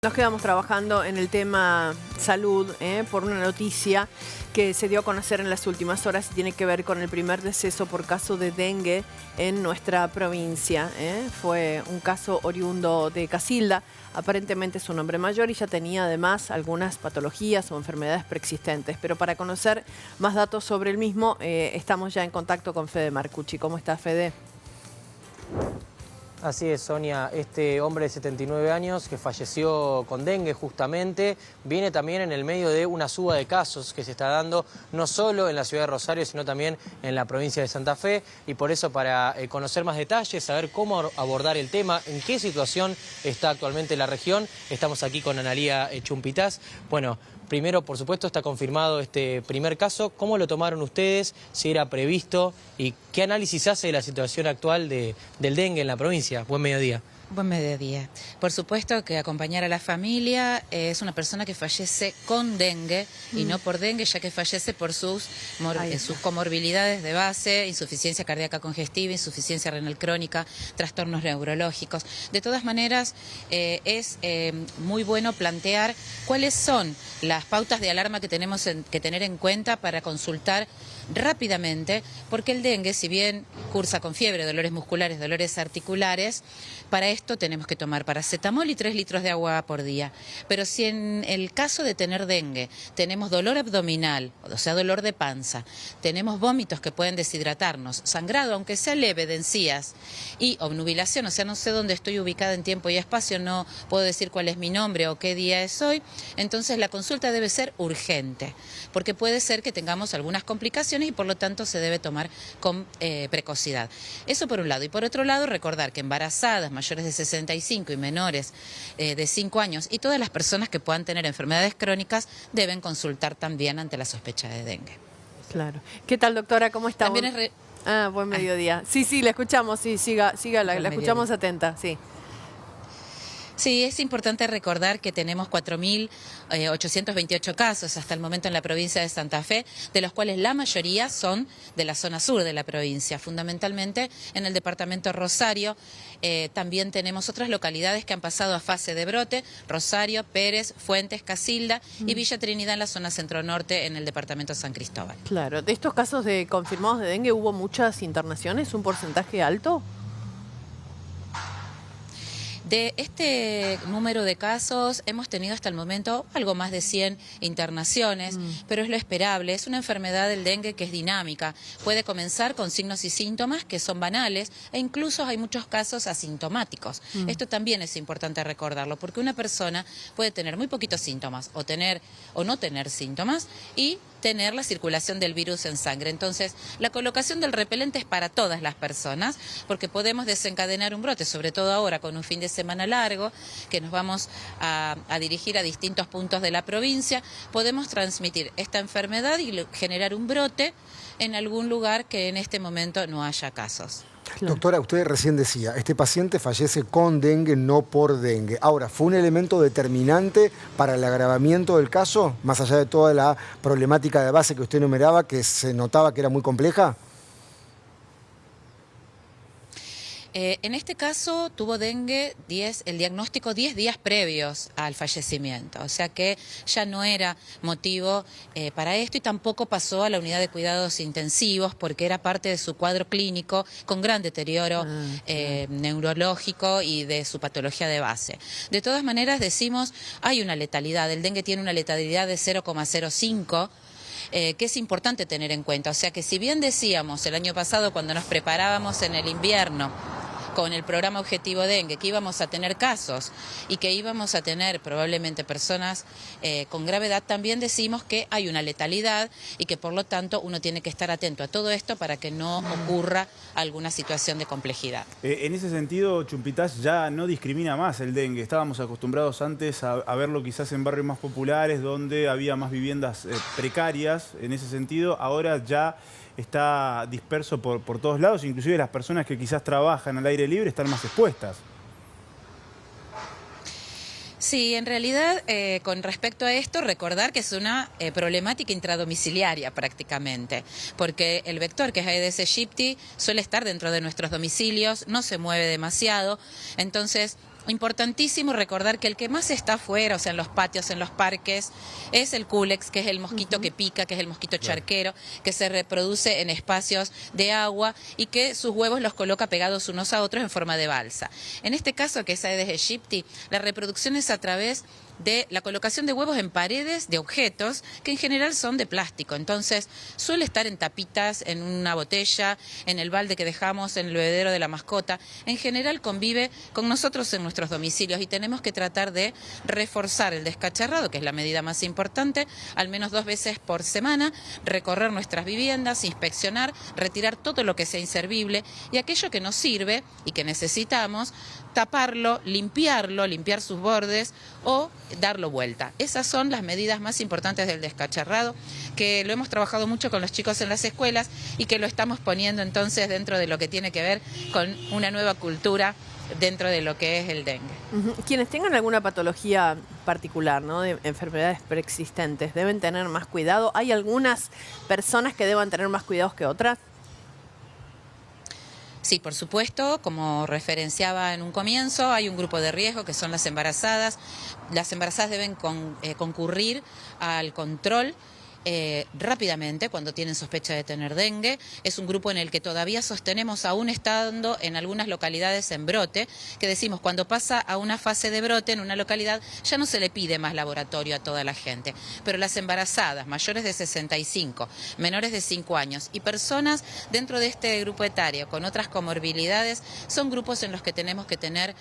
Nos quedamos trabajando en el tema salud por una noticia que se dio a conocer en las últimas horas y tiene que ver con el primer deceso por caso de dengue en nuestra provincia. Fue un caso oriundo de Casilda, aparentemente es un hombre mayor y ya tenía además algunas patologías o enfermedades preexistentes. Pero para conocer más datos sobre el mismo, estamos ya en contacto con Fede Marcucci. ¿Cómo estás, Fede? Así es, Sonia. Este hombre de 79 años que falleció con dengue justamente viene también en el medio de una suba de casos que se está dando no solo en la ciudad de Rosario, sino también en la provincia de Santa Fe. Y por eso, para conocer más detalles, saber cómo abordar el tema, en qué situación está actualmente la región, estamos aquí con Analía Chumpitaz. Bueno, primero, por supuesto, está confirmado este primer caso. ¿Cómo lo tomaron ustedes? ¿Si era previsto? ¿Y qué análisis hace de la situación actual del dengue en la provincia? Buen mediodía. Buen mediodía. Por supuesto que acompañar a la familia es una persona que fallece con dengue y no por dengue, ya que fallece por sus comorbilidades de base, insuficiencia cardíaca congestiva, insuficiencia renal crónica, trastornos neurológicos. De todas maneras, es muy bueno plantear cuáles son las pautas de alarma que tenemos que tener en cuenta para consultar rápidamente, porque el dengue, si bien cursa con fiebre, dolores musculares, dolores articulares, para esto tenemos que tomar paracetamol y 3 litros de agua por día. Pero si en el caso de tener dengue tenemos dolor abdominal, o sea, dolor de panza, tenemos vómitos que pueden deshidratarnos, sangrado, aunque sea leve, de encías, y obnubilación, o sea, no sé dónde estoy ubicada en tiempo y espacio, no puedo decir cuál es mi nombre o qué día es hoy, entonces la consulta debe ser urgente, porque puede ser que tengamos algunas complicaciones y por lo tanto se debe tomar con precocidad. Eso por un lado. Y por otro lado, recordar que embarazadas, mayores de 65 y menores de 5 años y todas las personas que puedan tener enfermedades crónicas deben consultar también ante la sospecha de dengue. Claro. ¿Qué tal, doctora? ¿Cómo está? También es buen mediodía. Sí, la escuchamos, sí, siga, la escuchamos atenta, sí. Sí, es importante recordar que tenemos 4.828 casos hasta el momento en la provincia de Santa Fe, de los cuales la mayoría son de la zona sur de la provincia, fundamentalmente en el departamento Rosario. También tenemos otras localidades que han pasado a fase de brote: Rosario, Pérez, Fuentes, Casilda y Villa Trinidad en la zona centro-norte en el departamento San Cristóbal. Claro, de estos casos confirmados de dengue, ¿hubo muchas internaciones? ¿Un porcentaje alto? De este número de casos hemos tenido hasta el momento algo más de 100 internaciones, pero es lo esperable. Es una enfermedad del dengue que es dinámica. Puede comenzar con signos y síntomas que son banales e incluso hay muchos casos asintomáticos. Esto también es importante recordarlo, porque una persona puede tener muy poquitos síntomas o no tener síntomas y tener la circulación del virus en sangre. Entonces, la colocación del repelente es para todas las personas, porque podemos desencadenar un brote, sobre todo ahora con un fin de semana largo, que nos vamos a dirigir a distintos puntos de la provincia. Podemos transmitir esta enfermedad y generar un brote en algún lugar que en este momento no haya casos. Claro. Doctora, usted recién decía, este paciente fallece con dengue, no por dengue. Ahora, ¿fue un elemento determinante para el agravamiento del caso, más allá de toda la problemática de base que usted enumeraba, que se notaba que era muy compleja? En este caso tuvo dengue el diagnóstico 10 días previos al fallecimiento, o sea que ya no era motivo para esto y tampoco pasó a la unidad de cuidados intensivos porque era parte de su cuadro clínico con gran deterioro neurológico y de su patología de base. De todas maneras decimos, hay una letalidad, el dengue tiene una letalidad de 0,05, que es importante tener en cuenta. O sea que si bien decíamos el año pasado cuando nos preparábamos en el invierno con el programa Objetivo Dengue que íbamos a tener casos y que íbamos a tener probablemente personas con gravedad, también decimos que hay una letalidad y que por lo tanto uno tiene que estar atento a todo esto para que no ocurra alguna situación de complejidad. En ese sentido, Chumpitaz ya no discrimina más el dengue. Estábamos acostumbrados antes a verlo quizás en barrios más populares donde había más viviendas precarias. En ese sentido, ahora ya está disperso por todos lados, inclusive las personas que quizás trabajan al aire libre están más expuestas. Sí, en realidad, con respecto a esto, recordar que es una problemática intradomiciliaria prácticamente, porque el vector, que es Aedes aegypti, suele estar dentro de nuestros domicilios, no se mueve demasiado, entonces Importantísimo recordar que el que más está afuera, o sea, en los patios, en los parques, es el culex, que es el mosquito que pica, que es el mosquito charquero, que se reproduce en espacios de agua y que sus huevos los coloca pegados unos a otros en forma de balsa. En este caso, que es Aedes aegypti, la reproducción es a través de la colocación de huevos en paredes de objetos que en general son de plástico. Entonces suele estar en tapitas, en una botella, en el balde que dejamos, en el bebedero de la mascota. En general convive con nosotros en nuestros domicilios y tenemos que tratar de reforzar el descacharrado, que es la medida más importante, al menos 2 veces por semana, recorrer nuestras viviendas, inspeccionar, retirar todo lo que sea inservible y aquello que nos sirve y que necesitamos, taparlo, limpiar sus bordes o darlo vuelta. Esas son las medidas más importantes del descacharrado, que lo hemos trabajado mucho con los chicos en las escuelas y que lo estamos poniendo entonces dentro de lo que tiene que ver con una nueva cultura dentro de lo que es el dengue. Quienes tengan alguna patología particular, ¿no?, de enfermedades preexistentes, deben tener más cuidado. ¿Hay algunas personas que deban tener más cuidados que otras? Sí, por supuesto, como referenciaba en un comienzo, hay un grupo de riesgo que son las embarazadas. Las embarazadas deben concurrir al control rápidamente cuando tienen sospecha de tener dengue. Es un grupo en el que todavía sostenemos, aún estando en algunas localidades en brote, que decimos cuando pasa a una fase de brote en una localidad ya no se le pide más laboratorio a toda la gente, pero las embarazadas mayores de 65, menores de 5 años y personas dentro de este grupo etario con otras comorbilidades son grupos en los que tenemos que tener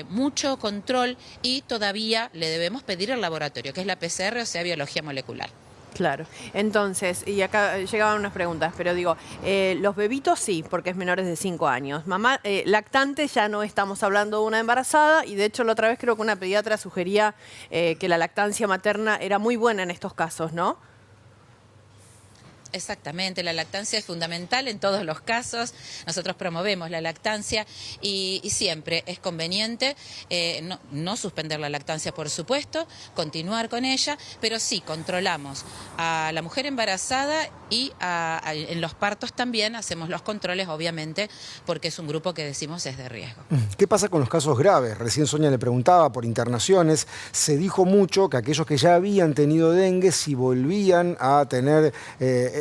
mucho control y todavía le debemos pedir el laboratorio, que es la PCR, o sea, biología molecular. Claro. Entonces, y acá llegaban unas preguntas, pero digo, los bebitos sí, porque es menores de 5 años. Mamá, lactante ya no estamos hablando de una embarazada y de hecho la otra vez creo que una pediatra sugería que la lactancia materna era muy buena en estos casos, ¿no? Exactamente, la lactancia es fundamental en todos los casos. Nosotros promovemos la lactancia y siempre es conveniente no suspender la lactancia, por supuesto, continuar con ella, pero sí controlamos a la mujer embarazada y en los partos también hacemos los controles, obviamente, porque es un grupo que decimos es de riesgo. ¿Qué pasa con los casos graves? Recién Sonia le preguntaba por internaciones. Se dijo mucho que aquellos que ya habían tenido dengue, si volvían a tener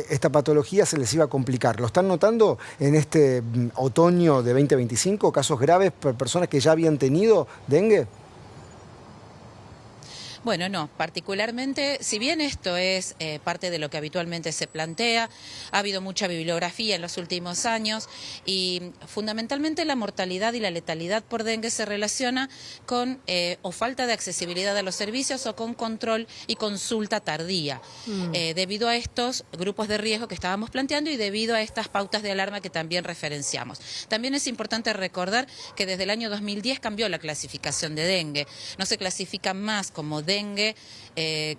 esta patología, se les iba a complicar. ¿Lo están notando en este otoño de 2025? ¿Casos graves por personas que ya habían tenido dengue? Bueno, no, particularmente, si bien esto es parte de lo que habitualmente se plantea, ha habido mucha bibliografía en los últimos años y fundamentalmente la mortalidad y la letalidad por dengue se relaciona con o falta de accesibilidad a los servicios o con control y consulta tardía, debido a estos grupos de riesgo que estábamos planteando y debido a estas pautas de alarma que también referenciamos. También es importante recordar que desde el año 2010 cambió la clasificación de dengue, no se clasifica más como dengue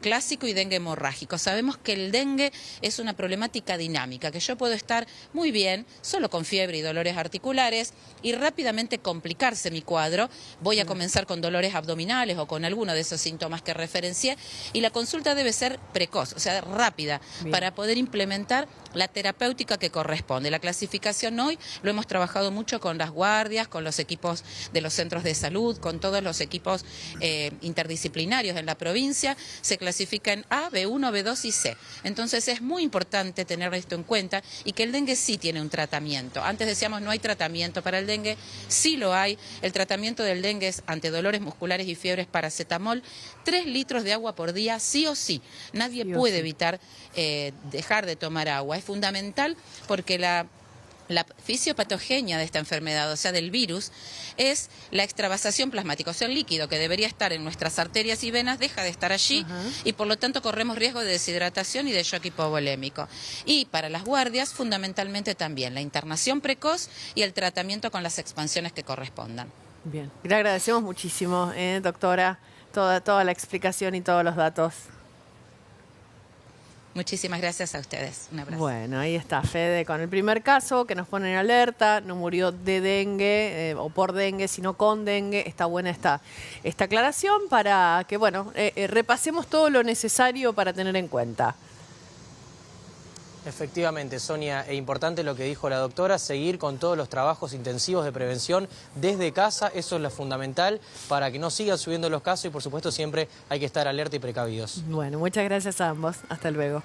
clásico y dengue hemorrágico. Sabemos que el dengue es una problemática dinámica, que yo puedo estar muy bien, solo con fiebre y dolores articulares, y rápidamente complicarse mi cuadro. Voy a comenzar con dolores abdominales o con alguno de esos síntomas que referencié, y la consulta debe ser precoz, o sea, rápida, para poder implementar la terapéutica que corresponde. La clasificación hoy lo hemos trabajado mucho con las guardias, con los equipos de los centros de salud, con todos los equipos interdisciplinarios en la provincia. Se clasifica en A, B1, B2 y C. Entonces es muy importante tener esto en cuenta y que el dengue sí tiene un tratamiento. Antes decíamos no hay tratamiento para el dengue, sí lo hay. El tratamiento del dengue es ante dolores musculares y fiebres paracetamol, 3 litros de agua por día, sí o sí. Nadie puede evitar dejar de tomar agua. Es fundamental porque la fisiopatogenia de esta enfermedad, o sea, del virus, es la extravasación plasmática, o sea, el líquido que debería estar en nuestras arterias y venas deja de estar allí y por lo tanto corremos riesgo de deshidratación y de shock hipovolémico. Y para las guardias, fundamentalmente también la internación precoz y el tratamiento con las expansiones que correspondan. Bien, le agradecemos muchísimo, doctora, toda la explicación y todos los datos. Muchísimas gracias a ustedes. Un abrazo. Bueno, ahí está Fede con el primer caso que nos pone en alerta. No murió de dengue o por dengue, sino con dengue. Está buena esta aclaración para que, bueno, repasemos todo lo necesario para tener en cuenta. Efectivamente, Sonia, e importante lo que dijo la doctora, seguir con todos los trabajos intensivos de prevención desde casa, eso es lo fundamental para que no sigan subiendo los casos y por supuesto siempre hay que estar alerta y precavidos. Bueno, muchas gracias a ambos. Hasta luego.